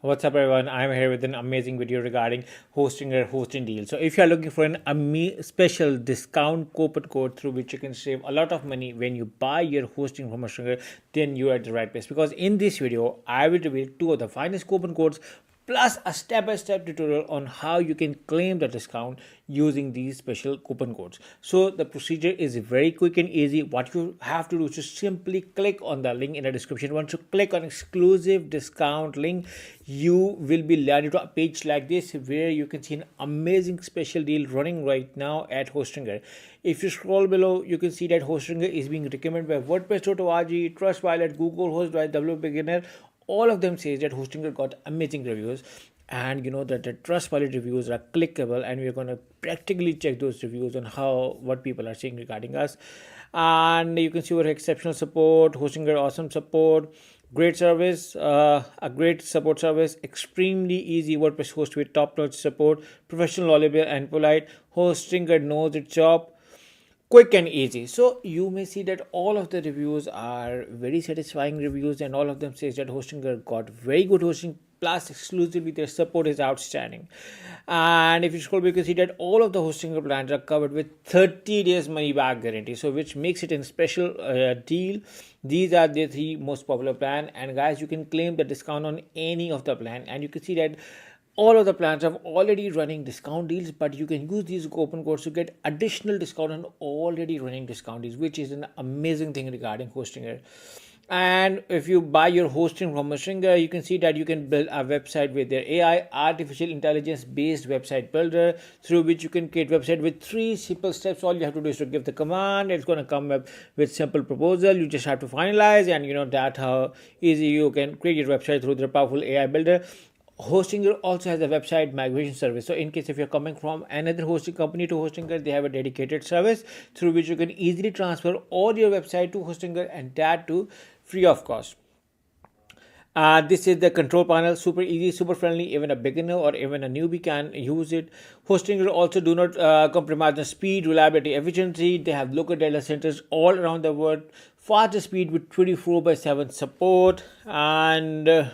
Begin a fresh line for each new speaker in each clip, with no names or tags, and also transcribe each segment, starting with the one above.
What's up, everyone? I'm here with an amazing video regarding hosting or hosting deal. So, if you are looking for an special discount coupon code through which you can save a lot of money when you buy your hosting from a stringer, then you are at the right place. Because in this video, I will reveal two of the finest coupon codes plus a step-by-step tutorial on how you can claim the discount using these special coupon codes. So the procedure is very quick and easy. What you have to do is just simply click on the link in the description. Once you click on exclusive discount link, you will be landed to a page like this where you can see an amazing special deal running right now at Hostinger. If you scroll below, you can see that Hostinger is being recommended by WordPress.org, Trustpilot, Google Host by W Beginner. All of them says that Hostinger got amazing reviews, and you know that the Trustpilot reviews are clickable, and we're going to practically check those reviews on what people are saying regarding us. And you can see our exceptional support, Hostinger awesome support, great service, a great support service, extremely easy WordPress host with top-notch support, professional, knowledgeable, and polite. Hostinger knows its job, quick and easy. So you may see that all of the reviews are very satisfying reviews, and all of them says that Hostinger got very good hosting, plus exclusively their support is outstanding. And if you scroll, you can see that all of the Hostinger plans are covered with 30 days money back guarantee, so which makes it a special deal. These are the three most popular plan, and guys, you can claim the discount on any of the plan. And you can see that all of the plans are already running discount deals, but you can use these coupon codes to get additional discount on already running discount deals, which is an amazing thing regarding Hostinger. And if you buy your hosting from Hostinger, you can see that you can build a website with their AI, artificial intelligence based website builder, through which you can create website with 3 simple steps. All you have to do is to give the command. It's going to come up with simple proposal. You just have to finalize, and you know that how easy you can create your website through their powerful AI builder. Hostinger also has a website migration service. So in case if you're coming from another hosting company to Hostinger, they have a dedicated service through which you can easily transfer all your website to Hostinger, and that too free of cost. This is the control panel, super easy, super friendly. Even a beginner or even a newbie can use it. Hostinger also do not compromise on speed, reliability, efficiency. They have local data centers all around the world, faster speed with 24/7 support, and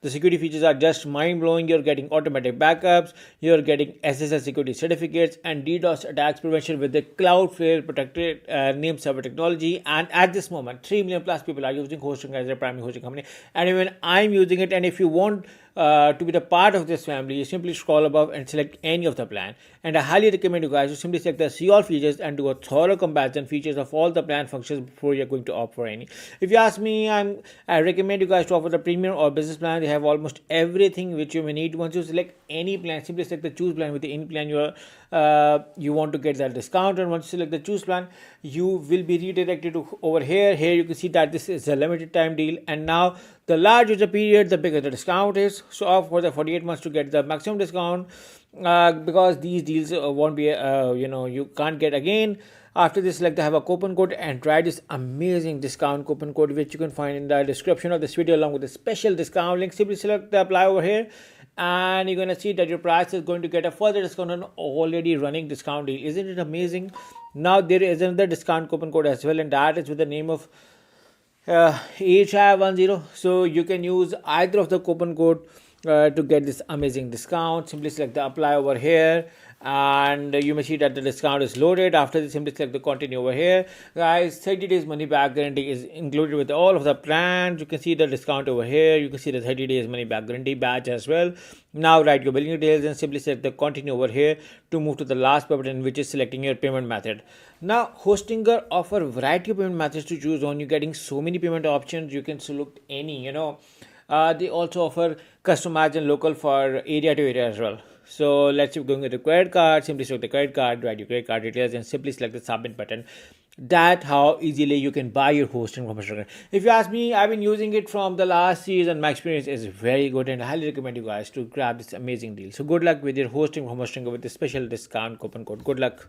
the security features are just mind-blowing. You're getting automatic backups, you're getting SSL security certificates, and DDoS attacks prevention with the Cloudflare protected name server technology. And at this moment, 3 million plus people are using Hostinger as their primary hosting company, and even I'm using it. And if you want to be the part of this family, you simply scroll above and select any of the plan. And I highly recommend you guys to simply select the see all features and do a thorough comparison features of all the plan functions before you're going to opt for any. If you ask me, I recommend you guys to offer the premium or business plan. They have almost everything which you may need. Once you select any plan, simply select the choose plan. With the any plan you want to get that discount, and once you select the choose plan, you will be redirected to over here. Here you can see that this is a limited time deal, and now the larger the period, the bigger the discount is. So opt for the 48 months to get the maximum discount, because these deals won't be you can't get again. After this, select the have a coupon code and try this amazing discount coupon code, which you can find in the description of this video along with the special discount link. Simply select the apply over here, and you're going to see that your price is going to get a further discount on already running discount deal. Isn't it amazing? Now there is another discount coupon code as well, and that is with the name of HI10. So you can use either of the coupon code to get this amazing discount. Simply select the apply over here, and you may see that the discount is loaded. After this, simply select the continue over here. Guys, 30 days money back guarantee is included with all of the plans. You can see the discount over here. You can see the 30 days money back guarantee badge as well. Now write your billing details and simply select the continue over here to move to the last button, which is selecting your payment method. Now Hostinger offer variety of payment methods to choose on. You're getting so many payment options. You can select any, they also offer customized and local for area to area as well. So let's say we're going with the credit card. Simply select the credit card, write your credit card details, and simply select the submit button. That's how easily you can buy your hosting from Hostinger. If you ask me, I've been using it from the last season. My experience is very good, and I highly recommend you guys to grab this amazing deal. So good luck with your hosting from Hostinger with the special discount coupon code. Good luck.